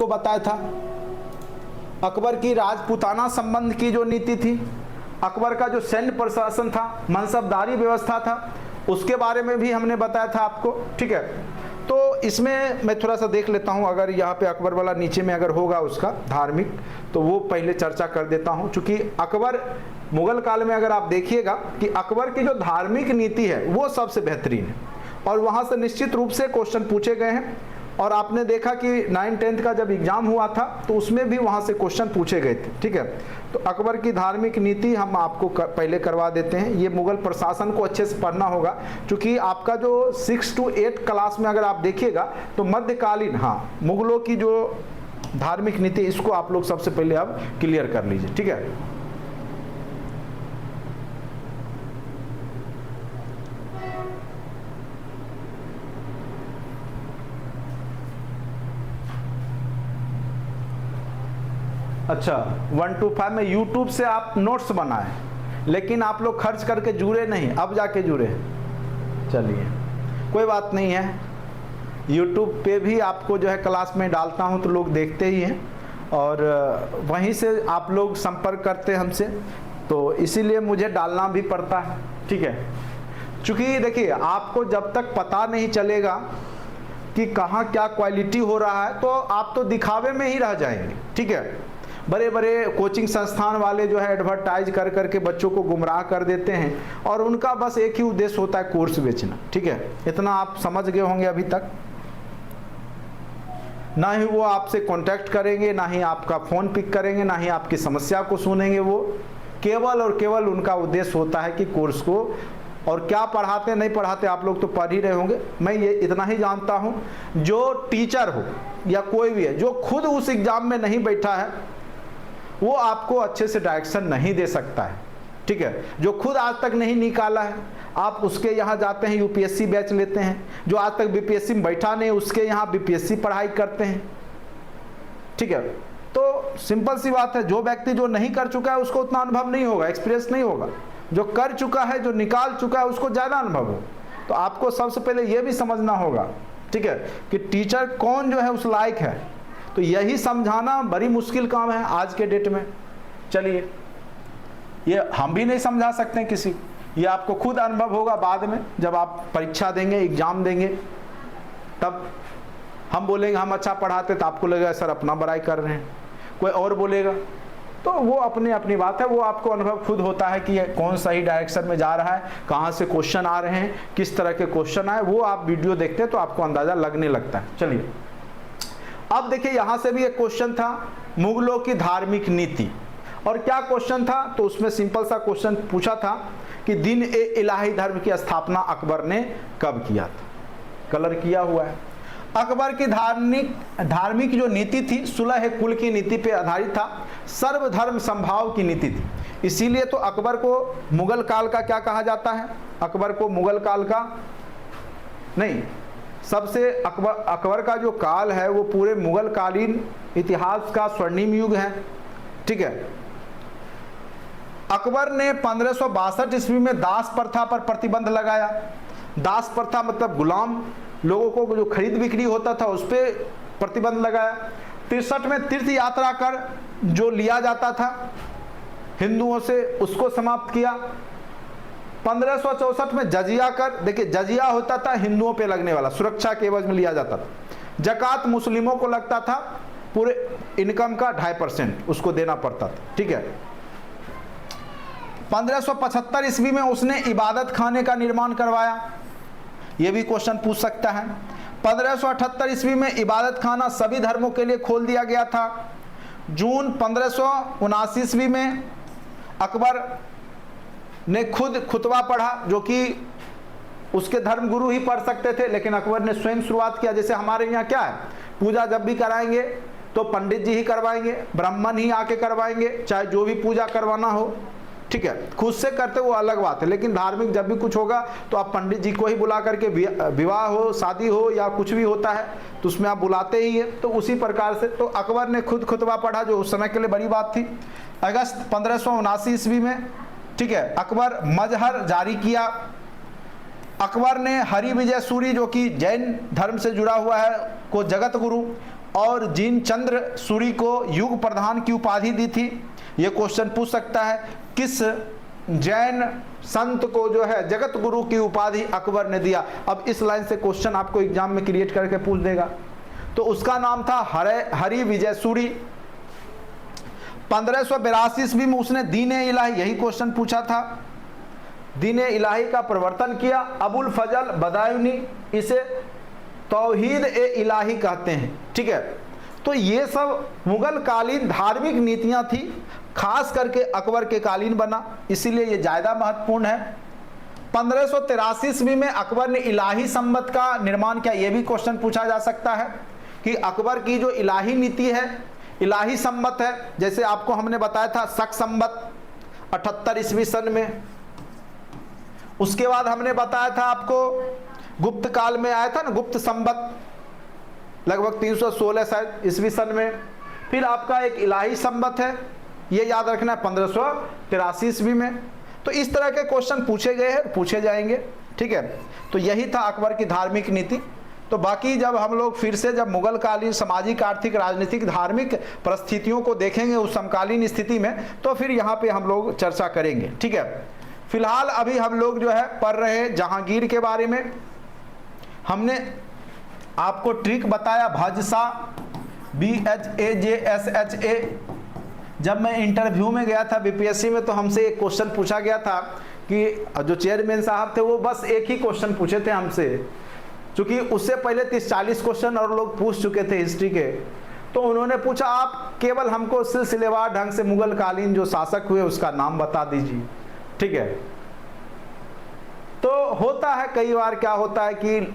को बताया था। अकबर की राजपूताना संबंध की जो नीति थी, अकबर का जो सैन्य प्रशासन था, मनसबदारी व्यवस्था था, उसके बारे में भी हमने बताया था आपको। ठीक है, तो इसमें मैं थोड़ा सा देख लेता हूं, अगर यहाँ पे अकबर वाला नीचे में अगर होगा उसका धार्मिक, तो वो पहले चर्चा कर देता हूं। चूंकि अकबर मुगल काल में अगर आप देखिएगा कि अकबर की जो धार्मिक नीति है वो सबसे बेहतरीन है, और वहाँ से निश्चित रूप से क्वेश्चन पूछे गए हैं। और आपने देखा कि 9th-10th का जब एग्जाम हुआ था तो उसमें भी वहाँ से क्वेश्चन पूछे गए थे। ठीक है, तो अकबर की धार्मिक नीति हम आपको पहले करवा देते हैं। ये मुगल प्रशासन को अच्छे से पढ़ना होगा, क्योंकि आपका जो 6 to 8 क्लास में अगर आप देखिएगा तो मध्यकालीन, हाँ, मुगलों की जो धार्मिक नीति, इसको आप लोग सबसे पहले अब क्लियर कर लीजिए। ठीक है, अच्छा 1 to 5 में यूट्यूब से आप नोट्स बनाए, लेकिन आप लोग खर्च करके जुड़े नहीं, अब जाके जुड़े। चलिए कोई बात नहीं है, यूट्यूब पे भी आपको जो है क्लास में डालता हूं तो लोग देखते ही हैं, और वहीं से आप लोग संपर्क करते हैं हमसे, तो इसीलिए मुझे डालना भी पड़ता है। ठीक है, चूँकि देखिए आपको जब तक पता नहीं चलेगा कि कहाँ क्या क्वालिटी हो रहा है, तो आप तो दिखावे में ही रह जाएंगे। ठीक है, बड़े बड़े कोचिंग संस्थान वाले जो है एडवर्टाइज कर करके बच्चों को गुमराह कर देते हैं, और उनका बस एक ही उद्देश्य होता है, कोर्स बेचना। ठीक है, इतना आप समझ गए होंगे अभी तक। ना ही वो आपसे कांटेक्ट करेंगे, ना ही आपका फ़ोन पिक करेंगे, ना ही आपकी समस्या को सुनेंगे। वो केवल और केवल उनका उद्देश्य होता है कि कोर्स को, और क्या पढ़ाते नहीं पढ़ाते आप लोग तो पढ़ ही रहे होंगे। मैं ये इतना ही जानता हूँ, जो टीचर हो या कोई भी है जो खुद उस एग्ज़ाम में नहीं बैठा है, वो आपको अच्छे से डायरेक्शन नहीं दे सकता है। ठीक है, जो खुद आज तक नहीं निकाला है, आप उसके यहाँ जाते हैं यूपीएससी बैच लेते हैं। जो आज तक बीपीएससी में बैठा नहीं, उसके यहाँ बीपीएससी पढ़ाई करते हैं। ठीक है, तो सिंपल सी बात है, जो व्यक्ति जो नहीं कर चुका है उसको उतना अनुभव नहीं होगा, एक्सपीरियंस नहीं होगा। जो कर चुका है, जो निकाल चुका है, उसको ज़्यादा अनुभव हो। तो आपको सबसे पहले ये भी समझना होगा, ठीक है, कि टीचर कौन जो है उस लायक है। तो यही समझाना बड़ी मुश्किल काम है आज के डेट में। चलिए, ये हम भी नहीं समझा सकते किसी, ये आपको खुद अनुभव होगा बाद में, जब आप परीक्षा देंगे, एग्जाम देंगे, तब हम बोलेंगे हम अच्छा पढ़ाते, तो आपको लगेगा सर अपना बड़ाई कर रहे हैं। कोई और बोलेगा, तो वो अपनी अपनी बात है, वो आपको अनुभव खुद होता है कि कौन सही डायरेक्शन में जा रहा है, कहाँ से क्वेश्चन आ रहे हैं, किस तरह के क्वेश्चन आए, वो आप वीडियो देखते हैं तो आपको अंदाज़ा लगने लगता है। चलिए, अब देखिए यहाँ से भी एक क्वेश्चन था, मुगलों की धार्मिक नीति। और क्या क्वेश्चन था, तो उसमें सिंपल सा क्वेश्चन पूछा था कि दिन ए इलाही धर्म की स्थापना अकबर ने कब किया था। कलर किया हुआ है। अकबर की धार्मिक जो नीति थी, सुलह कुल की नीति पे आधारित था, सर्वधर्म संभाव की नीति थी। इसीलिए तो अकबर को मुगल काल का क्या कहा जाता है, अकबर को मुगल काल का नहीं, सबसे अकबर का जो काल है वो पूरे मुगल कालीन इतिहास का स्वर्णिम युग है। ठीक है, अकबर ने 1562 ईस्वी में दास प्रथा पर प्रतिबंध लगाया। दास प्रथा मतलब गुलाम लोगों को जो खरीद बिक्री होता था उस पर प्रतिबंध लगाया। 63 में तीर्थ यात्रा कर जो लिया जाता था हिंदुओं से, उसको समाप्त किया। 1564 में जजिया कर, देखिए जजिया होता था हिंदुओं पे लगने वाला, सुरक्षा के एवज में लिया जाता था। जकात मुस्लिमों को लगता था, पूरे इनकम का 2.5% उसको देना पड़ता था। ठीक है, 1575 ईस्वी में उसने इबादत खाने का निर्माण करवाया। यह भी क्वेश्चन पूछ सकता है। 1578 ईस्वी में इबादत खाना सभी धर्मों के लिए खोल दिया गया था। जून 1579 ईस्वी में अकबर ने खुद खुतबा पढ़ा, जो कि उसके धर्म गुरु ही पढ़ सकते थे, लेकिन अकबर ने स्वयं शुरुआत किया। जैसे हमारे यहाँ क्या है, पूजा जब भी कराएंगे तो पंडित जी ही करवाएंगे, ब्राह्मण ही आके करवाएंगे, चाहे जो भी पूजा करवाना हो। ठीक है, खुद से करते वो अलग बात है, लेकिन धार्मिक जब भी कुछ होगा तो आप पंडित जी को ही बुला करके, विवाह हो, शादी हो या कुछ भी होता है तो उसमें आप बुलाते ही है। तो उसी प्रकार से तो अकबर ने खुद खुतबा पढ़ा, जो उस समय के लिए बड़ी बात थी। अगस्त 1579 ईस्वी में, ठीक है, अकबर मजहर जारी किया। अकबर ने हरि विजय सूरी, जो कि जैन धर्म से जुड़ा हुआ है, को जगत गुरु और जिनचंद्र सूरी को युग प्रधान की उपाधि दी थी? ये क्वेश्चन पूछ सकता है। किस जैन संत को जो है जगत गुरु की उपाधि अकबर ने दिया? अब इस लाइन से क्वेश्चन आपको एग्जाम में क्रिएट करके पूछ देगा। तो उसका नाम था हरि विजय सूरी। 1582 ईस्वी में उसने दीन-ए इलाही, यही क्वेश्चन पूछा था, दीन-ए इलाही का प्रवर्तन किया। अबुल फजल बदायूनी, इसे तौहीद-ए-इलाही कहते हैं, ठीक है। तो ये सब मुगल कालीन धार्मिक नीतियां थी, खास करके अकबर के कालीन बना, इसीलिए ये ज़्यादा महत्वपूर्ण है। 1583 ईस्वी में अकबर ने इलाही संबत का निर्माण किया। ये भी क्वेश्चन पूछा जा सकता है कि अकबर की जो इलाही नीति है, इलाही संबत है, जैसे आपको हमने बताया था शक संबत 78 ईस्वी सन में। उसके बाद हमने बताया था आपको गुप्त काल में आया था ना गुप्त संबत, लगभग 316 शायद ईस्वी सन में। फिर आपका एक इलाही संबत है, ये याद रखना है 1583 ईस्वी में। तो इस तरह के क्वेश्चन पूछे गए हैं, पूछे जाएंगे, ठीक है। तो यही था अकबर की धार्मिक नीति। तो बाकी जब हम लोग फिर से जब मुगल कालीन सामाजिक आर्थिक राजनीतिक धार्मिक परिस्थितियों को देखेंगे उस समकालीन स्थिति में, तो फिर यहाँ पे हम लोग चर्चा करेंगे, ठीक है। फिलहाल अभी हम लोग जो है पढ़ रहे हैं जहांगीर के बारे में। हमने आपको ट्रिक बताया भाजसा, BHAJSHA। जब मैं इंटरव्यू में गया था बीपीएससी में, तो हमसे एक क्वेश्चन पूछा गया था कि जो चेयरमैन साहब थे वो बस एक ही क्वेश्चन पूछे थे हमसे, क्योंकि उससे पहले 30-40 क्वेश्चन और लोग पूछ चुके थे हिस्ट्री के। तो उन्होंने पूछा आप केवल हमको सिलसिलेवार ढंग से मुगल कालीन जो शासक हुए उसका नाम बता दीजिए, ठीक है। तो होता है कई बार क्या होता है कि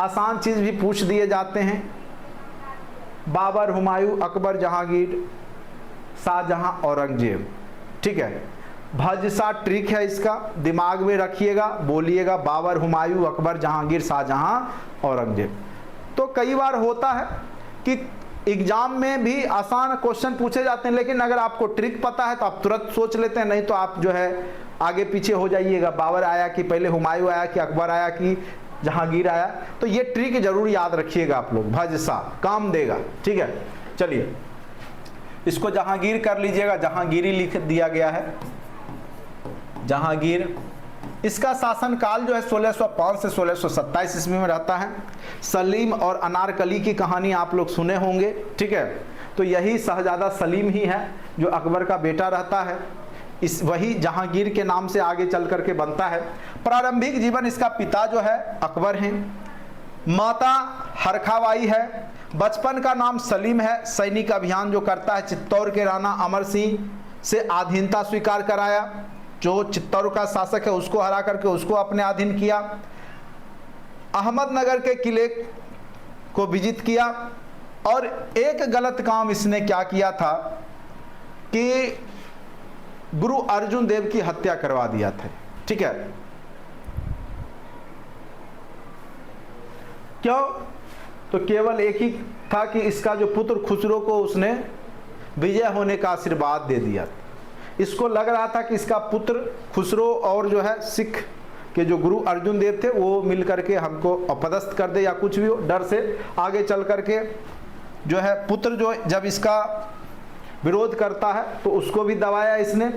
आसान चीज़ भी पूछ दिए जाते हैं। बाबर, हुमायूं, अकबर, जहांगीर, शाहजहां, औरंगजेब, ठीक है। भाजसा ट्रिक है इसका, दिमाग में रखिएगा, बोलिएगा बाबर, हुमायूं, अकबर, जहांगीर, शाहजहां, औरंगजेब। तो कई बार होता है कि एग्जाम में भी आसान क्वेश्चन पूछे जाते हैं, लेकिन अगर आपको ट्रिक पता है तो आप तुरंत सोच लेते हैं, नहीं तो आप जो है आगे पीछे हो जाइएगा, बाबर आया कि पहले हुमायूं आया कि अकबर आया कि जहांगीर आया। तो ये ट्रिक जरूर याद रखिएगा आप लोग, भाजसा काम देगा, ठीक है। चलिए इसको जहांगीर कर लीजिएगा, जहांगीरी लिख दिया गया है, जहांगीर। इसका शासनकाल जो है 1605 से 1627 ईस्वी में रहता है। सलीम और अनारकली की कहानी आप लोग सुने होंगे, ठीक है। तो यही शहजादा सलीम ही है जो अकबर का बेटा रहता है, इस वही जहांगीर के नाम से आगे चल करके बनता है। प्रारंभिक जीवन इसका पिता जो है अकबर हैं, माता हरखाबाई है। बचपन का नाम सलीम है। सैनिक अभियान जो करता है, चित्तौड़ के राणा अमर सिंह से अधीनता स्वीकार कराया, जो चित्तौड़ का शासक है उसको हरा करके उसको अपने अधीन किया। अहमदनगर के किले को विजित किया, और एक गलत काम इसने क्या किया था कि गुरु अर्जुन देव की हत्या करवा दिया था, ठीक है। क्यों? तो केवल एक ही था कि इसका जो पुत्र खुसरो को उसने विजय होने का आशीर्वाद दे दिया। इसको लग रहा था कि इसका पुत्र खुसरो और जो है सिख के जो गुरु अर्जुन देव थे वो मिल करके हमको अपदस्थ कर दे या कुछ भी हो, डर से आगे चल करके जो है पुत्र जो जब इसका विरोध करता है तो उसको भी दबाया इसने।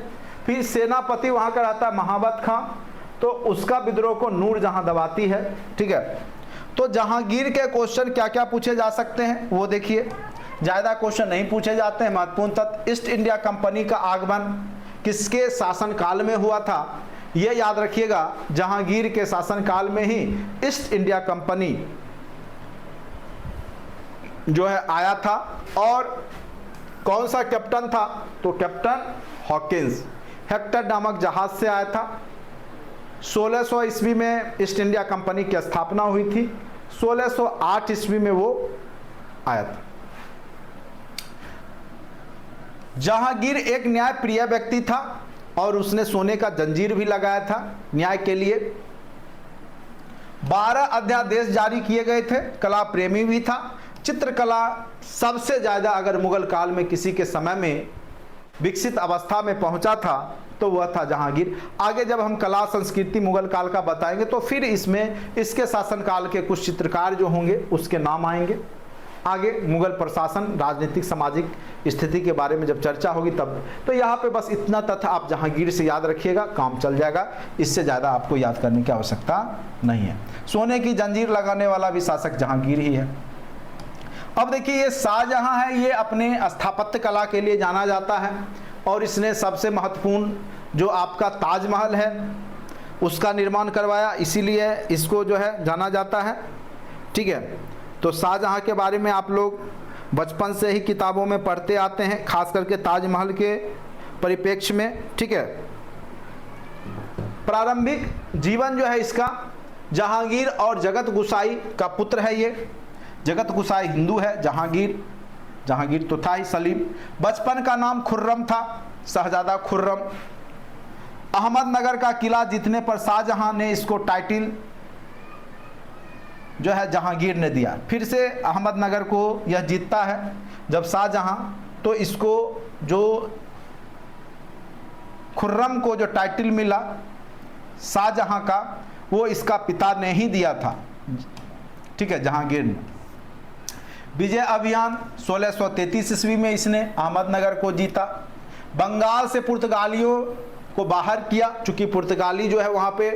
फिर सेनापति वहाँ का रहता है महाबत खां, तो उसका विद्रोह को नूरजहां दबाती है, ठीक है। तो जहांगीर के क्वेश्चन क्या क्या पूछे जा सकते हैं वो देखिए, ज़्यादा क्वेश्चन नहीं पूछे जाते हैं। महत्वपूर्ण तत्व, ईस्ट इंडिया कंपनी का आगमन किसके शासनकाल में हुआ था, ये याद रखिएगा। जहांगीर के शासनकाल में ही ईस्ट इंडिया कंपनी जो है आया था। और कौन सा कैप्टन था, तो कैप्टन हॉकिंस हेक्टर नामक जहाज से आया था। 1600 ईस्वी में ईस्ट इंडिया कंपनी की स्थापना हुई थी, 1608 ईस्वी में वो आया था। जहांगीर एक न्याय प्रिय व्यक्ति था और उसने सोने का जंजीर भी लगाया था न्याय के लिए। 12 अध्यादेश जारी किए गए थे। कला प्रेमी भी था। चित्रकला सबसे ज़्यादा अगर मुगल काल में किसी के समय में विकसित अवस्था में पहुंचा था तो वह था जहांगीर। आगे जब हम कला संस्कृति मुगल काल का बताएंगे तो फिर इसमें इसके शासनकाल के कुछ चित्रकार जो होंगे उसके नाम आएंगे। आगे मुगल प्रशासन, राजनीतिक सामाजिक स्थिति के बारे में जब चर्चा होगी तब। तो यहाँ पे बस इतना तथ्य आप जहांगीर से याद रखिएगा, काम चल जाएगा, इससे ज़्यादा आपको याद करने की आवश्यकता नहीं है। सोने की जंजीर लगाने वाला भी शासक जहांगीर ही है। अब देखिए ये शाहजहां है, ये अपने स्थापत्य कला के लिए जाना जाता है और इसने सबसे महत्वपूर्ण जो आपका ताजमहल है उसका निर्माण करवाया, इसीलिए इसको जो है जाना जाता है। ठीक है, तो शाहजहां के बारे में आप लोग बचपन से ही किताबों में पढ़ते आते हैं, खास करके ताजमहल के परिप्रेक्ष्य में। ठीक है, प्रारंभिक जीवन जो है इसका, जहांगीर और जगत गुसाई का पुत्र है ये। जगत गुसाई हिंदू है, जहांगीर तो था ही सलीम। बचपन का नाम खुर्रम था, शहजादा खुर्रम। अहमदनगर का किला जीतने पर शाहजहां ने इसको टाइटिल जो है जहांगीर ने दिया। फिर से अहमदनगर को यह जीतता है जब शाहजहां, तो इसको जो खुर्रम को जो टाइटिल मिला शाहजहां का, वो इसका पिता ने ही दिया था। ठीक है, जहांगीर ने। विजय अभियान 1633 ईस्वी में इसने अहमदनगर को जीता। बंगाल से पुर्तगालियों को बाहर किया, चूंकि पुर्तगाली जो है वहाँ पे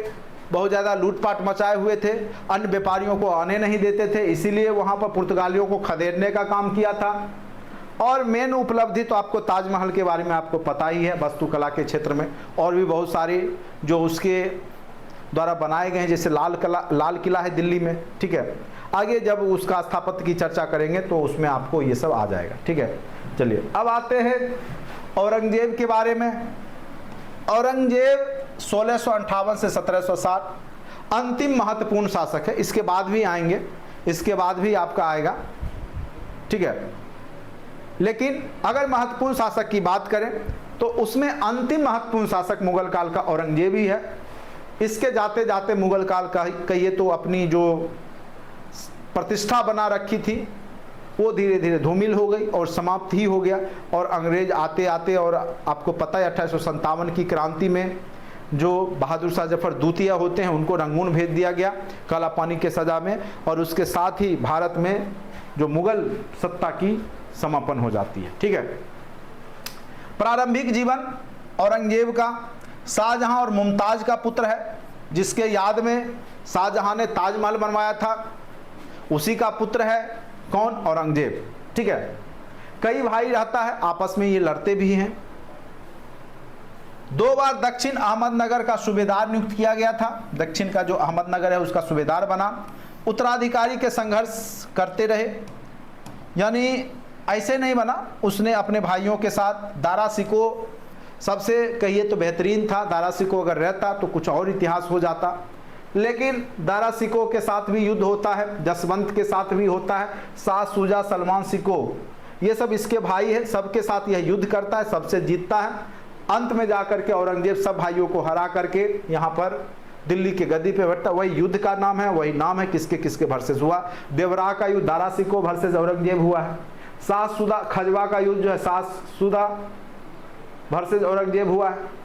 बहुत ज़्यादा लूटपाट मचाए हुए थे, अन्य व्यापारियों को आने नहीं देते थे, इसीलिए वहाँ पर पुर्तगालियों को खदेड़ने का काम किया था। और मेन उपलब्धि तो आपको ताजमहल के बारे में आपको पता ही है, वास्तुकला के क्षेत्र में और भी बहुत सारे जो उसके द्वारा बनाए गए हैं, जैसे लाल किला है दिल्ली में। ठीक है, आगे जब उसका स्थापत्य की चर्चा करेंगे तो उसमें आपको ये सब आ जाएगा। ठीक है, चलिए अब आते हैं औरंगजेब के बारे में। औरंगजेब 1658 से 1760 अंतिम महत्वपूर्ण शासक है। इसके बाद भी आएंगे, इसके बाद भी आपका आएगा। ठीक है, लेकिन अगर महत्वपूर्ण शासक की बात करें तो उसमें अंतिम महत्वपूर्ण शासक मुगल काल का औरंगजेब ही है। इसके जाते जाते मुगल काल का कहिए तो अपनी जो प्रतिष्ठा बना रखी थी वो धीरे धीरे धूमिल हो गई और समाप्त ही हो गया। और अंग्रेज आते आते, और आपको पता है 1857 की क्रांति में जो बहादुर शाह जफर द्वितीय होते हैं उनको रंगून भेज दिया गया काला पानी के सज़ा में, और उसके साथ ही भारत में जो मुगल सत्ता की समापन हो जाती है। ठीक है, प्रारंभिक जीवन औरंगजेब का शाहजहां और मुमताज़ का पुत्र है, जिसके याद में शाहजहां ने ताजमहल बनवाया था, उसी का पुत्र है कौन? औरंगजेब। ठीक है, कई भाई रहता है, आपस में ये लड़ते भी हैं। 2 बार दक्षिण अहमदनगर का सूबेदार नियुक्त किया गया था, दक्षिण का जो अहमदनगर है उसका सूबेदार बना। उत्तराधिकारी के संघर्ष करते रहे, यानी ऐसे नहीं बना, उसने अपने भाइयों के साथ दारा सिको सबसे कहिए तो बेहतरीन था। दारा सिको अगर रहता तो कुछ और इतिहास हो जाता, लेकिन दारा सिको के साथ भी युद्ध होता है, जसवंत के साथ भी होता है, शाह शुजा, सलमान सिको, ये सब इसके भाई है, सबके साथ यह युद्ध करता है, सबसे जीतता है। अंत में जाकर के औरंगजेब सब भाइयों को हरा करके यहाँ पर दिल्ली के गद्दी पे बैठता। वही युद्ध का नाम है, वही नाम है किसके किसके वर्सेस हुआ। देवरा का युद्ध दारा सिको वर्सेस औरंगजेब हुआ है। शाह शुदा खजवा का युद्ध जो है शाह शुदा वर्सेस औरंगजेब हुआ है।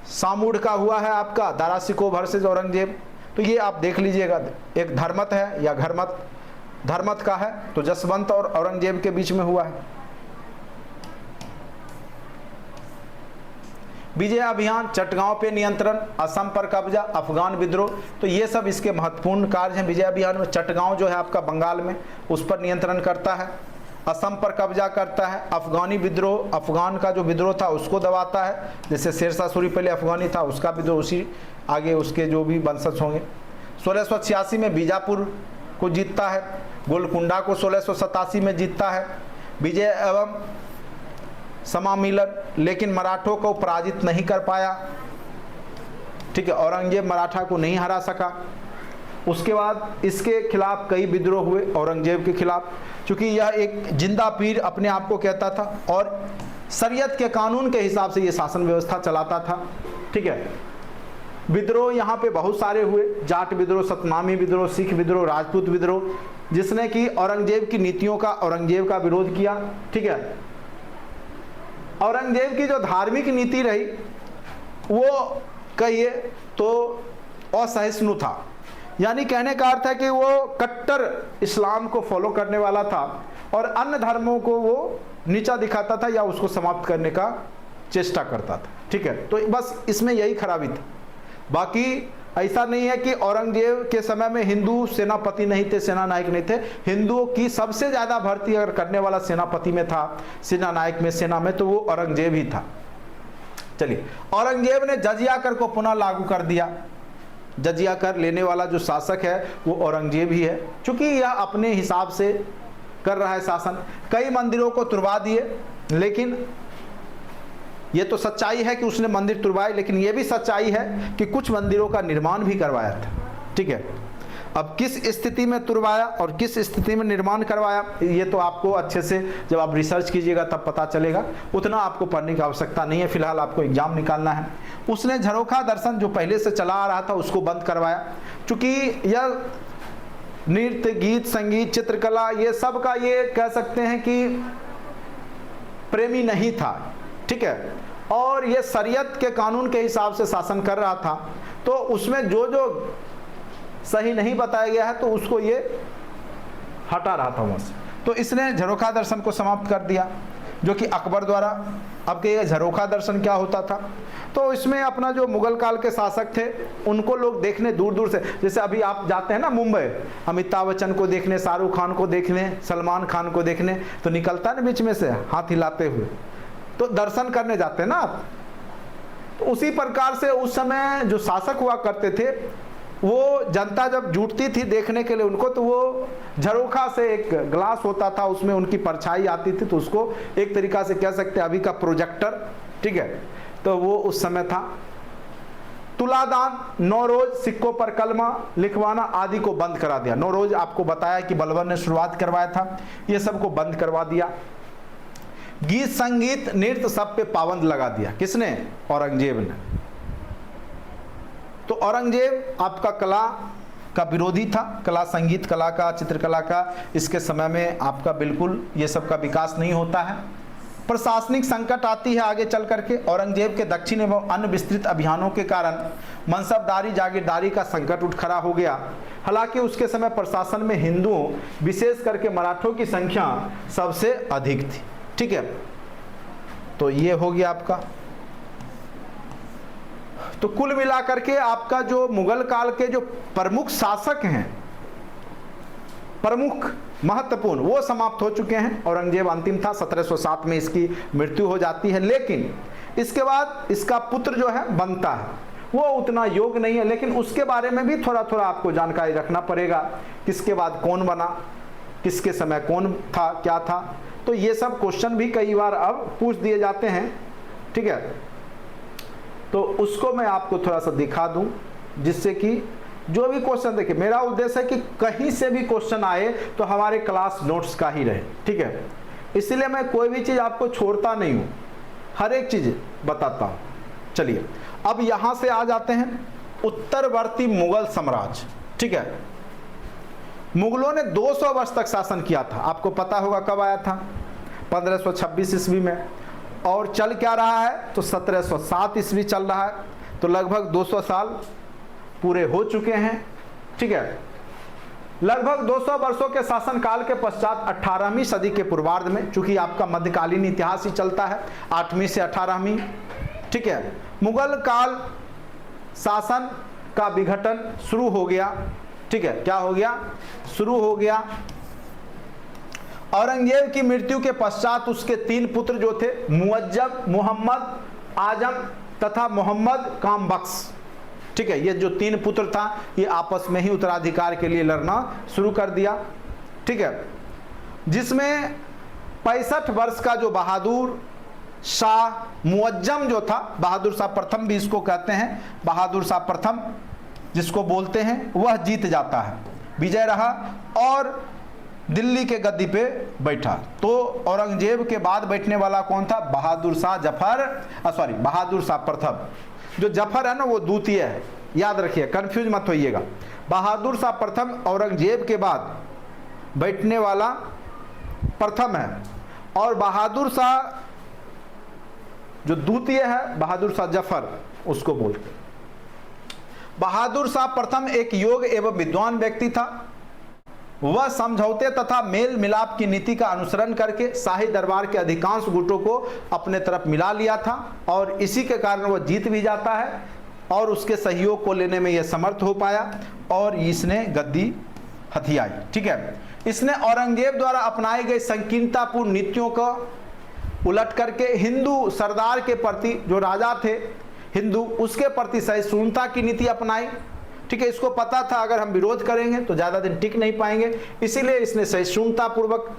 सामूड का हुआ है आपका दारा सिको वर्सेस औरंगजेब। तो ये आप देख लीजिएगा, एक धर्मत है या धर्मत का है, तो जसवंत और औरंगजेब के बीच में हुआ है। विजय अभियान, चटगांव पे नियंत्रण, असम पर कब्जा, अफगान विद्रोह, तो ये सब इसके महत्वपूर्ण कार्य हैं। विजय अभियान में चटगांव जो है आपका बंगाल में, उस पर नियंत्रण करता है, असम पर कब्जा करता है, अफगानी विद्रोह, अफगान का जो विद्रोह था उसको दबाता है, जैसे शेरशाह सूरी पहले अफगानी था, उसका विद्रोह उसी आगे उसके जो भी वंशज होंगे। 1686 में बीजापुर को जीतता है, गोलकुंडा को 1687 में जीतता है। विजय एवं समामिलन, लेकिन मराठों को पराजित नहीं कर पाया। ठीक है, औरंगजेब मराठा को नहीं हरा सका। उसके बाद इसके खिलाफ कई विद्रोह हुए औरंगजेब के खिलाफ, क्योंकि यह एक जिंदा पीर अपने आप को कहता था और शरीयत के कानून के हिसाब से ये शासन व्यवस्था चलाता था। ठीक है, विद्रोह यहाँ पे बहुत सारे हुए, जाट विद्रोह, सतनामी विद्रोह, सिख विद्रोह, राजपूत विद्रोह, जिसने कि औरंगजेब की नीतियों का, औरंगजेब का विरोध किया। ठीक है, औरंगजेब की जो धार्मिक नीति रही वो कहिए तो असहिष्णु था, यानी कहने का अर्थ है कि वो कट्टर इस्लाम को फॉलो करने वाला था और अन्य धर्मों को वो नीचा दिखाता था या उसको समाप्त करने का चेष्टा करता था। ठीक है, तो बस इसमें यही खराबी था। बाकी ऐसा नहीं है कि औरंगजेब के समय में हिंदू सेनापति नहीं थे, सेना नायक नहीं थे। हिंदुओं की सबसे ज़्यादा भर्ती अगर करने वाला सेनापति में था, सेना नायक में, सेना में, तो वो औरंगजेब ही था। चलिए, औरंगजेब ने जजिया कर को पुनः लागू कर दिया। जजिया कर लेने वाला जो शासक है वो औरंगजेब ही है, क्योंकि यह अपने हिसाब से कर रहा है शासन। कई मंदिरों को तुड़वा दिए, लेकिन ये तो सच्चाई है कि उसने मंदिर तुड़वाए, लेकिन ये भी सच्चाई है कि कुछ मंदिरों का निर्माण भी करवाया था। ठीक है, अब किस स्थिति में तुड़वाया और किस स्थिति में निर्माण करवाया, ये तो आपको अच्छे से जब आप रिसर्च कीजिएगा तब पता चलेगा। उतना आपको पढ़ने की आवश्यकता नहीं है, फिलहाल आपको एग्जाम निकालना है। उसने झरोखा दर्शन जो पहले से चला आ रहा था उसको बंद करवाया, क्योंकि यह नृत्य, गीत, संगीत, चित्रकला, ये सब का ये कह सकते हैं कि प्रेमी नहीं था। ठीक है, और ये शरीयत के कानून के हिसाब से शासन कर रहा था, तो उसमें जो जो सही नहीं बताया गया है तो उसको ये हटा रहा था वहाँ से। तो इसने झरोखा दर्शन को समाप्त कर दिया, जो कि अकबर द्वारा। अब ये झरोखा दर्शन क्या होता था, तो इसमें अपना जो मुगल काल के शासक थे उनको लोग देखने दूर दूर से, जैसे अभी आप जाते हैं ना मुंबई, अमिताभ बच्चन को देखने, शाहरुख खान को देखने, सलमान खान को देखने, तो निकलता है ना बीच में से हाथ हिलाते हुए, तो दर्शन करने जाते हैं ना आप। तो उसी प्रकार से उस समय जो शासक हुआ करते थे, वो जनता जब जुटती थी देखने के लिए उनको, तो वो झरोखा से एक ग्लास होता था, उसमें उनकी परछाई आती थी, तो उसको एक तरीका से कह सकते हैं अभी का प्रोजेक्टर। ठीक है, तो वो उस समय था। तुलादान, नौरोज, सिक्कों पर कलमा लिखवाना आदि को बंद करा दिया। नौरोज आपको बताया कि बलबन ने शुरुआत करवाया था, ये सब को बंद करवा दिया। गीत, संगीत, नृत्य सब पे पाबंद लगा दिया। किसने? औरंगजेब ने। तो औरंगजेब आपका कला का विरोधी था, कला, संगीत कला का, चित्रकला का इसके समय में आपका बिल्कुल ये सब का विकास नहीं होता है। प्रशासनिक संकट आती है आगे चल करके। औरंगजेब के दक्षिण एवं अन्य विस्तृत अभियानों के कारण मनसबदारी, जागीरदारी का संकट उठ खड़ा हो गया। हालांकि उसके समय प्रशासन में हिंदुओं, विशेष करके मराठों की संख्या सबसे अधिक थी। ठीक है, तो ये हो गया आपका। तो कुल मिलाकर के आपका जो मुगल काल के जो प्रमुख शासक हैं, प्रमुख महत्वपूर्ण, वो समाप्त हो चुके हैं। औरंगजेब अंतिम था, 1707 में इसकी मृत्यु हो जाती है। लेकिन इसके बाद इसका पुत्र जो है बनता है, वो उतना योग्य नहीं है, लेकिन उसके बारे में भी थोड़ा थोड़ा आपको जानकारी रखना पड़ेगा। किसके बाद कौन बना, किसके समय कौन था, क्या था, तो ये सब क्वेश्चन भी कई बार अब पूछ दिए जाते हैं। ठीक है, तो उसको मैं आपको थोड़ा सा दिखा दूं, जिससे कि जो भी क्वेश्चन, देखिए मेरा उद्देश्य है कि कहीं से भी क्वेश्चन आए तो हमारे क्लास नोट्स का ही रहे। ठीक है, इसलिए मैं कोई भी चीज़ आपको छोड़ता नहीं हूँ, हर एक चीज़ बताता हूँ। चलिए, अब यहाँ से आ जाते हैं उत्तरवर्ती मुगल साम्राज्य। ठीक है, मुगलों ने 200 वर्ष तक शासन किया था। आपको पता होगा कब आया था? 1526 ईस्वी में। और चल क्या रहा है? तो 1707 ईस्वी चल रहा है। तो लगभग 200 साल पूरे हो चुके हैं। ठीक है, लगभग 200 वर्षों के शासनकाल के पश्चात 18वीं सदी के पूर्वार्ध में, चूंकि आपका मध्यकालीन इतिहास ही चलता है 8वीं से 18वीं, ठीक है, मुगल काल शासन का विघटन शुरू हो गया। ठीक है, क्या हो गया? शुरू हो गया। औरंगजेब की मृत्यु के पश्चात उसके 3 पुत्र जो थे, मुअज्जम, मोहम्मद आजम तथा मोहम्मद कामबख्श, ठीक है, ये जो 3 पुत्र था, ये आपस में ही उत्तराधिकार के लिए लड़ना शुरू कर दिया। ठीक है, जिसमें 65 वर्ष का जो बहादुर शाह मुअज्जम जो था, बहादुर शाह प्रथम भी इसको कहते हैं, बहादुर शाह प्रथम जिसको बोलते हैं, वह जीत जाता है, विजय रहा और दिल्ली के गद्दी पे बैठा। तो औरंगजेब के बाद बैठने वाला कौन था? बहादुर शाह बहादुर शाह प्रथम। जो जफर है ना, वो द्वितीय है, याद रखिए, कंफ्यूज मत होइएगा। बहादुर शाह प्रथम औरंगजेब के बाद बैठने वाला प्रथम है, और बहादुर शाह जो द्वितीय है, बहादुर शाह जफर उसको बोलते। बहादुर शाह प्रथम एक योग्य एवं विद्वान व्यक्ति था। वह समझौते तथा मेल मिलाप की नीति का अनुसरण करके शाही दरबार के अधिकांश गुटों को अपने तरफ मिला लिया था और इसी के कारण वह जीत भी जाता है और उसके सहयोग को लेने में यह समर्थ हो पाया और इसने गद्दी हथियाई। ठीक है, इसने औरंगजेब द्वारा अपनाई गई संकीर्णतापूर्ण नीतियों को उलट करके हिंदू सरदार के प्रति, जो राजा थे हिंदू, उसके प्रति सहिष्णुता की नीति अपनाई। ठीक है, इसको पता था अगर हम विरोध करेंगे तो ज़्यादा दिन टिक नहीं पाएंगे, इसीलिए इसने सहिष्णुता पूर्वक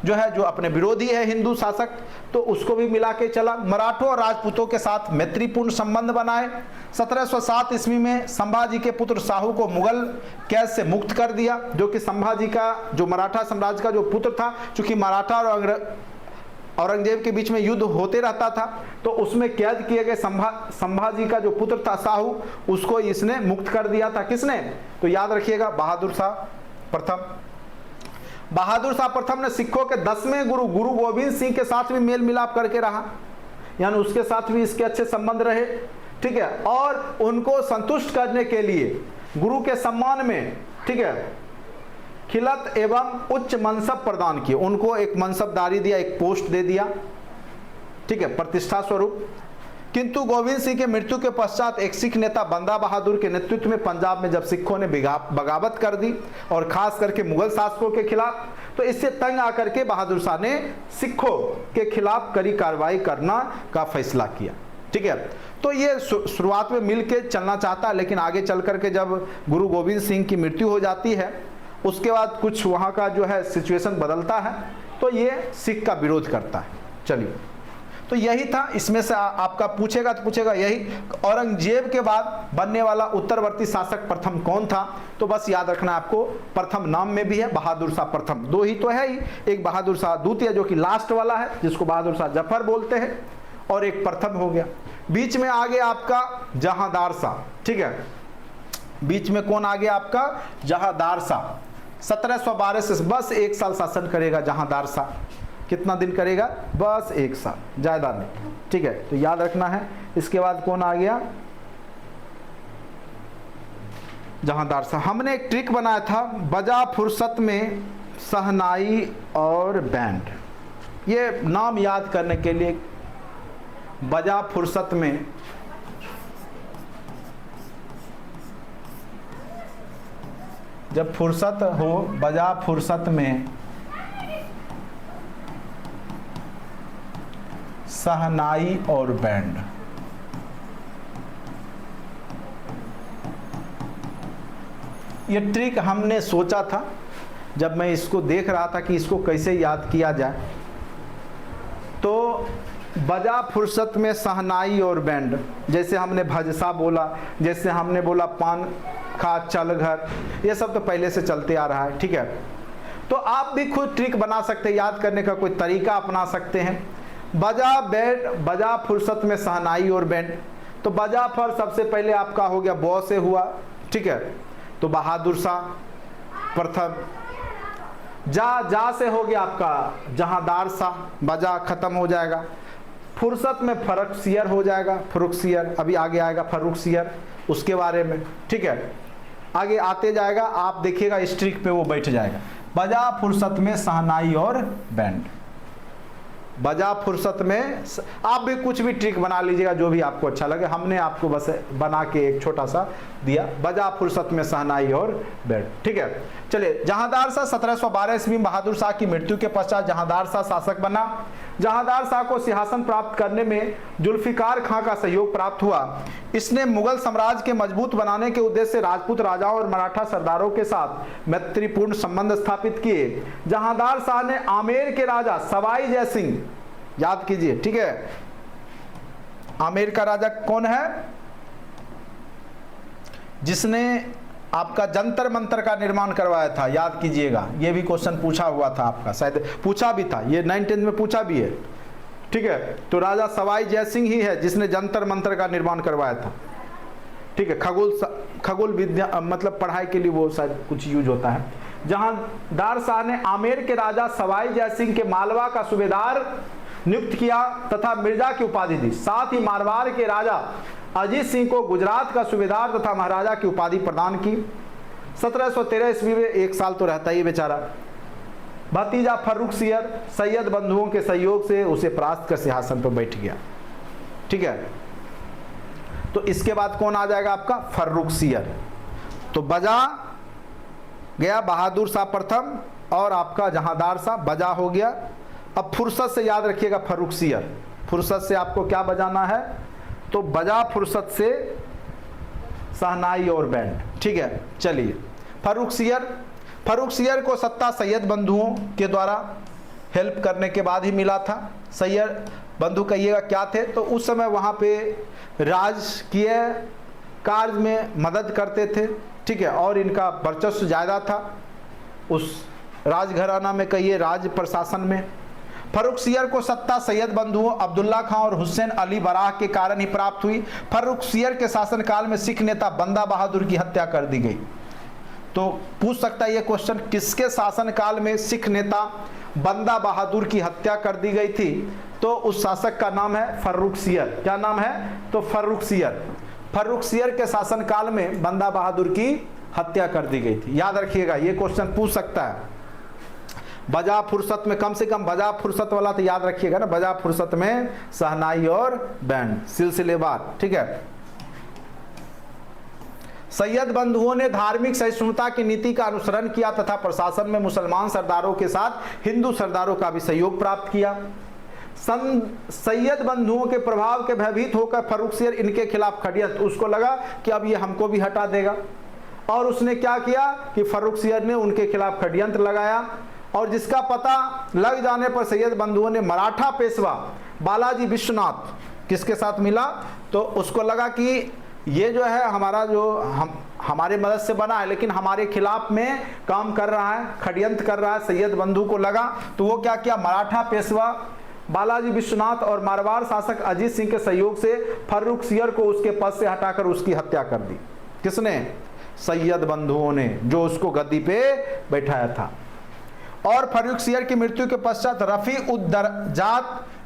जो है, जो अपने विरोधी है हिंदू शासक, तो उसको भी मिला के चला। मराठों और राजपूतों के साथ मैत्रीपूर्ण संबंध बनाए। 1707 ईस्वी में संभाजी के पुत्र साहू को मुगल कैद से मुक्त कर दिया, जो कि संभाजी का, जो मराठा साम्राज्य का जो पुत्र था, चूंकि मराठा और औरंगजेब के बीच में युद्ध होते रहता था, तो उसमें कैद किए गए संभाजी का जो पुत्र था साहू, उसको इसने मुक्त कर दिया था। किसने? तो याद रखिएगा, बहादुर शाह प्रथम। बहादुर शाह प्रथम ने सिखों के 10वें गुरु गुरु गोविंद सिंह के साथ भी मेल मिलाप करके रहा, यानी उसके साथ भी इसके अच्छे संबंध रहे। ठीक है, और उनको संतुष्ट करने के लिए गुरु के सम्मान में, ठीक है, खिलत एवं उच्च मनसब प्रदान किए, उनको एक मनसबदारी दिया, एक पोस्ट दे दिया, ठीक है, प्रतिष्ठा स्वरूप। किंतु गोविंद सिंह के मृत्यु के पश्चात एक सिख नेता बंदा बहादुर के नेतृत्व में पंजाब में जब सिखों ने बगावत कर दी और खास करके मुगल शासकों के खिलाफ, तो इससे तंग आकर के बहादुर शाह ने सिखों के खिलाफ कड़ी कार्रवाई करना का फैसला किया। ठीक है, तो ये शुरुआत में मिल के चलना चाहता है, लेकिन आगे चल करके जब गुरु गोविंद सिंह की मृत्यु हो जाती है, उसके बाद कुछ वहाँ का जो है सिचुएशन बदलता है, तो ये सिख का विरोध करता है। चलिए, तो यही था। इसमें से आपका पूछेगा तो पूछेगा यही, औरंगजेब के बाद बनने वाला उत्तरवर्ती शासक प्रथम कौन था? तो बस याद रखना आपको, प्रथम नाम में भी है बहादुर शाह प्रथम, दो ही तो है ही, एक बहादुर शाह द्वितीय जो कि लास्ट वाला है, जिसको बहादुर शाह जफर बोलते हैं, और एक प्रथम हो गया। बीच में आ गया आपका जहांदार शाह। ठीक है, बीच में कौन आ गया आपका? जहांदार शाह। 1712 से बस 1 साल शासन करेगा जहांदार शाह। कितना दिन करेगा? बस 1 साल, ज़्यादा नहीं। ठीक है, तो याद रखना है। इसके बाद कौन आ गया? जहांदार शाह। हमने एक ट्रिक बनाया था, बजा फुर्सत में शहनाई और बैंड, ये नाम याद करने के लिए। बजा फुर्सत में, जब फुर्सत हो, बजा फुर्सत में शहनाई और बैंड। ये ट्रिक हमने सोचा था जब मैं इसको देख रहा था कि इसको कैसे याद किया जाए। तो बजा फुर्सत में शहनाई और बैंड, जैसे हमने भजसा बोला, जैसे हमने बोला पान खा चल घर, ये सब तो पहले से चलते आ रहा है। ठीक है, तो आप भी खुद ट्रिक बना सकते हैं, याद करने का कोई तरीका अपना सकते हैं। बजा बैंड, बजा फुर्सत में शहनाई और बैंड। तो बजा फर सबसे पहले आपका हो गया बौ से हुआ। ठीक है, तो बहादुर शाह प्रथम। जा से हो गया आपका जहांदार शाह, बजा खत्म हो जाएगा। फुर्सत में फर्रुखसियर हो जाएगा, फर्रुखसियर, अभी आगे आएगा फर्रुखसियर, उसके बारे में। ठीक है, आगे आते जाएगा, आप देखिएगा इस ट्रिक पे वो बैठ जाएगा। बजा फुर्सत में शहनाई और बैंड। बजा फुर्सत में, आप भी कुछ भी ट्रिक बना लीजिएगा जो भी आपको अच्छा लगे, हमने आपको बस बना के एक छोटा सा दिया, बजा फुर्सत में शहनाई और बैंड। ठीक है, चलिए। जहांदार शाह 1712 ईस्वी में बहादुर शाह की मृत्यु के पश्चात जहांदार शाह शासक बना। जहांदार शाह को सिंहासन प्राप्त करने में जुल्फिकार खां का सहयोग प्राप्त हुआ। इसने मुगल साम्राज्य के मजबूत बनाने के उद्देश्य से राजपूत राजाओं और मराठा सरदारों के साथ मैत्रीपूर्ण संबंध स्थापित किए। जहांदार शाह ने आमेर के राजा सवाई जय सिंह, याद कीजिए, ठीक है, आमेर का राजा कौन है? जिसने आपका जंतर मंतर का निर्माण करवाया था, याद कीजिएगा, ये भी क्वेश्चन पूछा हुआ था आपका, शायद पूछा भी था, ये 9th में पूछा भी है। ठीक है, तो राजा सवाई जय सिंह ही है जिसने जंतर मंतर का निर्माण करवाया था। ठीक है, खगोल विद्या मतलब पढ़ाई के लिए वो शायद कुछ यूज होता है। जहांदार शाह ने आमेर के राजा सवाई जय सिंह के मालवा का सूबेदार नियुक्त किया तथा मिर्जा की उपाधि दी। साथ ही मारवाड़ के राजा अजीत सिंह को गुजरात का सूबेदार तथा महाराजा की उपाधि प्रदान की। 1713 ईस्वी में 1 साल तो रहता ही बेचारा। भतीजा फर्रुखसियर सैयद बंधुओं के सहयोग से उसे परास्त कर सिंहासन पर बैठ गया। ठीक है, तो इसके बाद कौन आ जाएगा आपका? फर्रुखसियर। तो बजा गया बहादुर शाह प्रथम और आपका जहांदार शाह बजा हो गया। अब फुर्सत से याद रखिएगा फर्रुखसियर, फुर्सत से आपको क्या बजाना है? तो बजा फुर्सत से शहनाई और बैंड। ठीक है, चलिए फर्रुखसियर को सत्ता सैयद बंधुओं के द्वारा हेल्प करने के बाद ही मिला था। सैयद बंधु कहिएगा क्या थे? तो उस समय वहाँ पे राजकीय कार्य में मदद करते थे। ठीक है, और इनका वर्चस्व ज़्यादा था उस राजघराना में, कहिए राज प्रशासन में। फर्रुखसियर को सत्ता सैयद बंधुओं अब्दुल्ला खां और हुसैन अली बराह के कारण ही प्राप्त हुई। फर्रुखसियर के शासनकाल में सिख नेता बंदा बहादुर की हत्या कर दी गई। तो पूछ सकता है ये क्वेश्चन, किसके शासनकाल में सिख नेता बंदा बहादुर की हत्या कर दी गई थी? तो उस शासक का नाम है फर्रुखसियर। क्या नाम है? तो फर्रुखसियर। फर्रुखसियर के शासनकाल में बंदा बहादुर की हत्या कर दी गई थी। याद रखिएगा, ये क्वेश्चन पूछ सकता है। बजा फुर्सत में, कम से कम बजा फुर्सत वाला तो याद रखिएगा ना, बजा फुर्सत में शहनाई और बैंड सिलसिलेवार। ठीक है, सैयद बंधुओं ने धार्मिक सहिष्णुता की नीति का अनुसरण किया तथा प्रशासन में मुसलमान सरदारों के साथ हिंदू सरदारों का भी सहयोग प्राप्त किया। सैयद बंधुओं के प्रभाव के भयभीत होकर फर्रुखसियर इनके खिलाफ षड्यंत्र, उसको लगा कि अब ये हमको भी हटा देगा, और उसने क्या किया कि फर्रुखसियर ने उनके खिलाफ षड्यंत्र लगाया। और जिसका पता लग जाने पर सैयद बंधुओं ने मराठा पेशवा बालाजी विश्वनाथ किसके साथ मिला? तो उसको लगा कि ये जो है हमारा जो हमारे मदद से बना है, लेकिन हमारे खिलाफ में काम कर रहा है, षड्यंत्र कर रहा है। सैयद बंधु को लगा तो वो क्या किया? मराठा पेशवा बालाजी विश्वनाथ और मारवाड़ शासक अजीत सिंह के सहयोग से फर्रुखसियर को उसके पद से हटाकर उसकी हत्या कर दी। किसने? सैयद बंधुओं ने, जो उसको गद्दी पे बैठाया था। और फर्रुखसियर की मृत्यु के पश्चात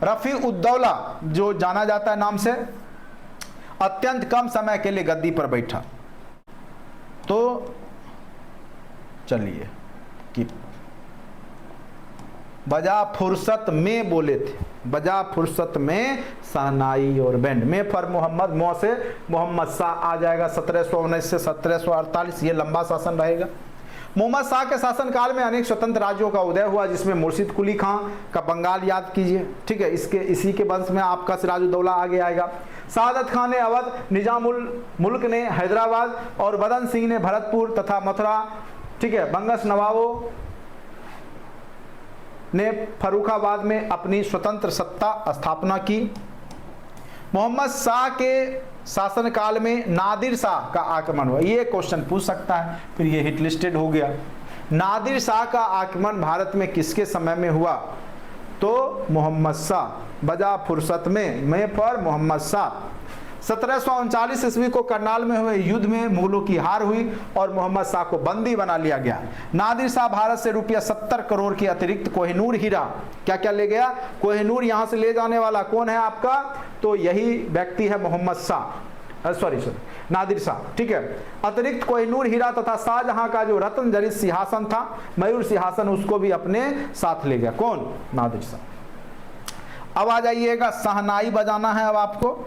रफी उद्दौला, जो जाना जाता है नाम से, अत्यंत कम समय के लिए गद्दी पर बैठा। तो चलिए कि बजा फुर्सत में बोले थे, बजा फुर्सत में शहनाई और बैंड। में फर मोहम्मद, मौ से मोहम्मद शाह आ जाएगा। 1719 से 1748 ये लंबा शासन रहेगा। मोहम्मद शाह के शासनकाल में अनेक स्वतंत्र राज्यों का उदय हुआ, जिसमें मुर्शिद कुली खां का बंगाल याद कीजिए। ठीक है, इसी के वंश में आपका सिराजुद्दौला आगे आएगा। सादत खान ने अवध, निजामुल मुल्क ने हैदराबाद और बदन सिंह ने भरतपुर तथा मथुरा। ठीक है, बंगस नवाबों ने फर्रुखाबाद में अपनी स्वतंत्र सत्ता स्थापना की। मोहम्मद शाह के शासनकाल में नादिर शाह का आक्रमण हुआ। ये क्वेश्चन पूछ सकता है, फिर ये हिट लिस्टेड हो गया। नादिर शाह का आक्रमण भारत में किसके समय में हुआ? तो मोहम्मद शाह। बजा फुर्सत में पर मोहम्मद शाह। 1739 ईस्वी को करनाल में हुए युद्ध में मुगलों की हार हुई और मोहम्मद शाह को बंदी बना लिया गया। नादिर शाह भारत से रुपया 70 करोड़ के अतिरिक्त कोहिनूर हीरा, क्या क्या ले गया? कोहिनूर यहां से ले जाने वाला कौन है आपका? तो यही व्यक्ति है मोहम्मद शाह, सॉरी नादिर शाह। ठीक है, अतिरिक्त कोहिनूर हीरा तथा शाहजहां का जो रत्न जड़ित सिंहासन था, मयूर सिंहासन, उसको भी अपने साथ ले गया। कौन? नादिर शाह। अब आ जाइएगा, शहनाई बजाना है अब आपको।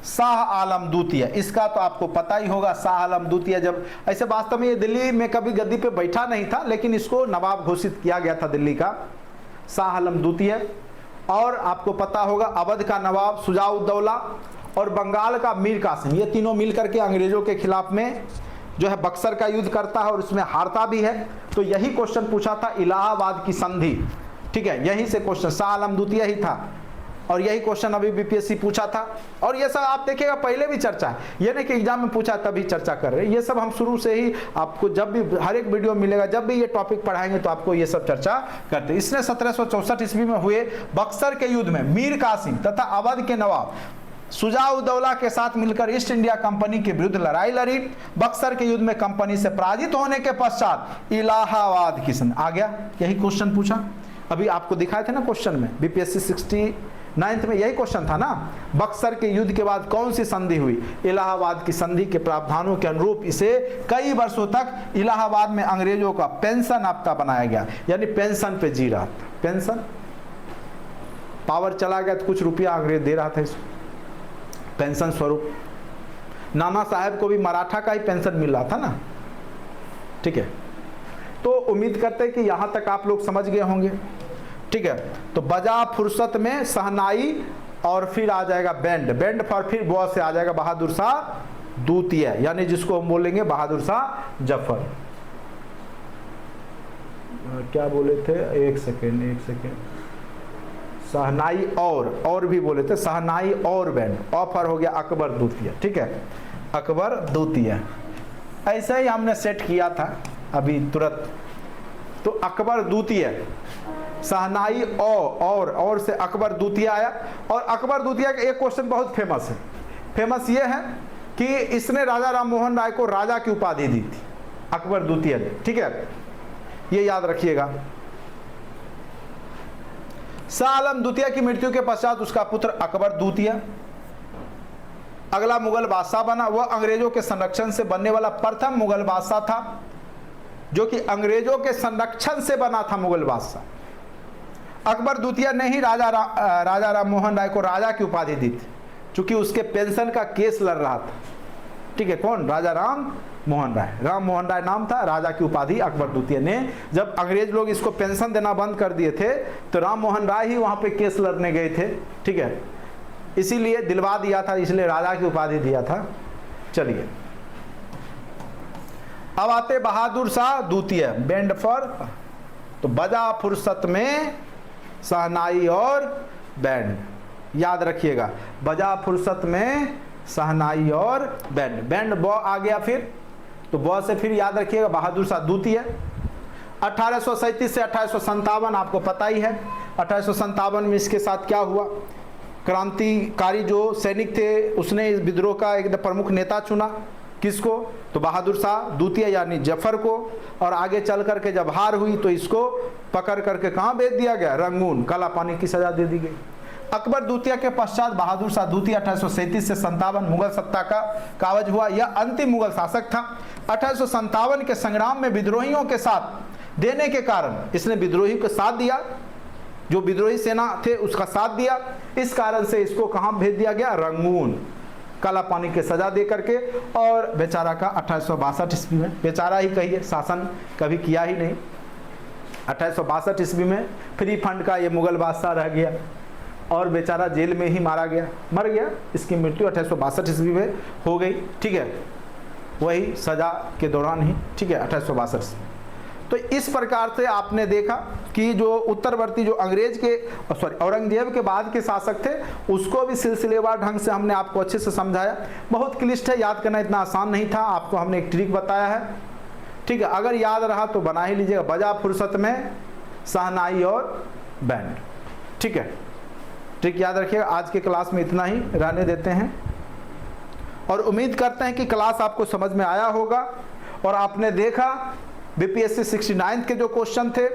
शाह आलम द्वितीय, इसका तो आपको पता ही होगा। शाह आलम द्वितीय जब, ऐसे वास्तव में ये दिल्ली में कभी गद्दी पे बैठा नहीं था, लेकिन इसको नवाब घोषित किया गया था दिल्ली का, शाह आलम द्वितीय। और आपको पता होगा अवध का नवाब शुजाउद्दौला और बंगाल का मीर कासिम, ये तीनों मिलकर के अंग्रेजों के खिलाफ में जो है बक्सर का युद्ध करता है और उसमें हारता भी है। तो यही क्वेश्चन पूछा था, इलाहाबाद की संधि। ठीक है, यही से क्वेश्चन, शाह आलम द्वितीय ही था और यही क्वेश्चन अभी बीपीएससी पूछा था। और ये सब आप देखिएगा पहले भी चर्चा है, ये नहीं कि एग्जाम में पूछा तभी चर्चा कर रहे हैं। ये सब हम शुरू से ही आपको जब भी हर एक वीडियो मिलेगा, जब भी ये टॉपिक पढ़ाएंगे तो आपको ये सब चर्चा करते हैं। इसने 1764 ईस्वी में हुए बक्सर के युद्ध में मीर कासिम तथा अवध के नवाब शुजाउद्दौला के साथ मिलकर ईस्ट इंडिया कंपनी के विरुद्ध लड़ाई लड़ी। बक्सर के युद्ध में कंपनी से पराजित होने के पश्चात इलाहाबाद की संधि आ गया। यही क्वेश्चन पूछा, अभी आपको दिखाए थे ना क्वेश्चन में, बीपीएससी 9th में यही क्वेश्चन था ना। बक्सर के युद्ध के बाद कौन सी संधि हुई? इलाहाबाद की संधि के प्रावधानों के अनुरूप इसे कई वर्षों तक इलाहाबाद में अंग्रेजों का पेंशन हफ्ता बनाया गया, यानी पेंशन पे जी रहा था। पेंशन, पावर चला गया तो कुछ रुपया अंग्रेज दे रहा था इसको पेंशन स्वरूप। नाना साहब को भी मराठा का ही पेंशन मिल रहा था ना, ठीक है। तो उम्मीद करते हैं कि यहां तक आप लोग समझ गए होंगे, ठीक है। तो बजा फुर्सत में सहनाई और फिर आ जाएगा बैंड, बैंड फॉर फिर बहुत से आ जाएगा बहादुर शाह द्वितीय, यानी जिसको हम बोलेंगे बहादुर शाह जफर। क्या बोले थे, एक सेकेंड, सहनाई और भी बोले थे, सहनाई और बैंड, ऑफर हो गया अकबर द्वितीय, ठीक है, अकबर द्वितीय। ऐसा ही हमने सेट किया था अभी तुरंत। तो अकबर द्वितीय, सहनाई और से अकबर द्वितीय आया। और अकबर द्वितीय का एक क्वेश्चन बहुत फेमस है। फेमस ये है कि इसने राजा राम मोहन राय को राजा की उपाधि दी थी, अकबर द्वितीय ने, ठीक है, ये याद रखिएगा। शाह आलम द्वितीय की मृत्यु के पश्चात उसका पुत्र अकबर द्वितीय अगला मुगल बादशाह बना। वह अंग्रेजों के संरक्षण से बनने वाला प्रथम मुगल बादशाह था, जो कि अंग्रेजों के संरक्षण से बना था मुगल बादशाह। अकबर द्वितीय ने ही राजा राम मोहन राय को राजा की उपाधि दी थी, चूंकि उसके पेंशन का केस लड़ रहा था, ठीक है। कौन? राजा राम मोहन राय नाम था, राजा की उपाधि अकबर द्वितीय ने। जब अंग्रेज लोग इसको पेंशन देना बंद कर दिए थे तो राम मोहन राय ही वहां पे केस लड़ने गए थे, ठीक है, इसीलिए दिलवा दिया था, इसलिए राजा की उपाधि दिया था। चलिए अब आते बहादुर शाह द्वितीय, बैंड फॉर, तो बजा फुर्सत में सहनाई और बैंड, याद रखिएगा, बजा फुर्सत में सहनाई और बैंड, बैंड ब आ गया फिर, तो ब से फिर याद रखिएगा बहादुर शाह द्वितीय। 1837 से 1857 आपको पता ही है। 1857 में इसके साथ क्या हुआ, क्रांतिकारी जो सैनिक थे उसने इस विद्रोह का एक प्रमुख नेता चुना, किसको? तो बहादुर शाह द्वितीय यानी जफर को। और आगे चल करके जब हार हुई तो इसको पकड़ करके कहाँ भेज दिया गया? रंगून, काला पानी की सजा दे दी गई। अकबर द्वितीय के पश्चात बहादुर शाह द्वितीय 1837 से 57 मुगल सत्ता का काबज हुआ। यह अंतिम मुगल शासक था। 1857 के संग्राम में विद्रोहियों के साथ देने के कारण इसने विद्रोही को साथ दिया, जो विद्रोही सेना थे उसका साथ दिया, इस कारण से इसको कहां भेज दिया गया? रंगून, काला पानी के सजा दे करके। और बेचारा का 1862 ईस्वी में, बेचारा ही कहिए, शासन कभी किया ही नहीं, 1862 ईस्वी में फ्री फंड का ये मुगल बादशाह रह गया और बेचारा जेल में ही मारा गया, मर गया। इसकी मृत्यु 1862 ईस्वी में हो गई, ठीक है, वही सजा के दौरान ही, ठीक है, 1862। तो इस प्रकार से आपने देखा कि जो उत्तरवर्ती जो अंग्रेज के औरंगजेब के बाद के शासक थे उसको भी सिलसिलेवार ढंग से हमने आपको अच्छे से समझाया। बहुत क्लिष्ट है, याद करना इतना आसान नहीं था, आपको हमने एक ट्रिक बताया है, ठीक है। अगर याद रहा तो बना ही लीजिएगा, बजा फुर्सत में सहनाई और बैंड, ठीक है। ट्रिक याद रखिएगा। आज के क्लास में इतना ही रहने देते हैं और उम्मीद करते हैं कि क्लास आपको समझ में आया होगा। और आपने देखा बीपीएससी 69 के जो क्वेश्चन थे,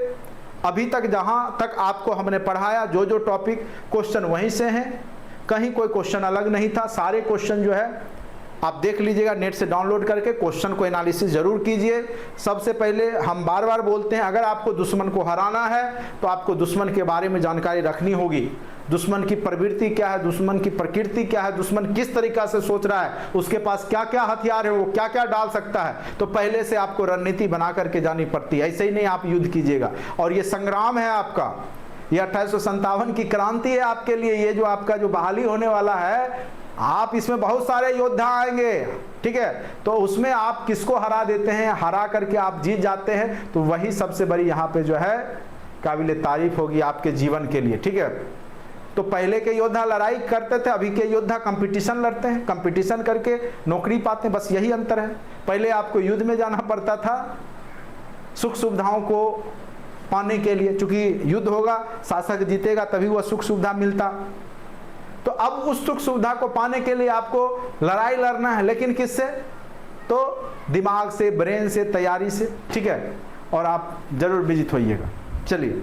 अभी तक जहां तक आपको हमने पढ़ाया, जो जो टॉपिक क्वेश्चन वहीं से हैं, कहीं कोई क्वेश्चन अलग नहीं था। सारे क्वेश्चन जो है आप देख लीजिएगा, नेट से डाउनलोड करके क्वेश्चन को एनालिसिस जरूर कीजिए। सबसे पहले हम बार बार बोलते हैं, अगर आपको दुश्मन को हराना है तो आपको दुश्मन के बारे में जानकारी रखनी होगी। दुश्मन की प्रवृत्ति क्या है, दुश्मन की प्रकृति क्या है, दुश्मन किस तरीका से सोच रहा है, उसके पास क्या क्या हथियार है, वो क्या क्या डाल सकता है, तो पहले से आपको रणनीति बना करके जानी पड़ती है। ऐसे ही नहीं आप युद्ध कीजिएगा। और ये संग्राम है आपका, ये 1857 की क्रांति है आपके लिए। ये जो आपका जो बहाली होने वाला है, आप इसमें बहुत सारे योद्धा आएंगे, ठीक है, तो उसमें आप किसको हरा देते हैं, हरा करके आप जीत जाते हैं, तो वही सबसे बड़ी यहाँ पे जो है काबिल तारीफ होगी आपके जीवन के लिए, ठीक है। तो पहले के योद्धा लड़ाई करते थे, अभी के योद्धा कंपटीशन लड़ते हैं, कंपटीशन करके नौकरी पाते हैं, बस यही अंतर है। पहले आपको युद्ध में जाना पड़ता था सुख सुविधाओं को पाने के लिए, चूंकि युद्ध होगा, शासक जीतेगा तभी वह सुख सुविधा मिलता। तो अब उस सुख सुविधा को पाने के लिए आपको लड़ाई लड़ना है, लेकिन किससे? तो दिमाग से, ब्रेन से, तैयारी से, ठीक है। और आप जरूर विजित होइएगा। चलिए।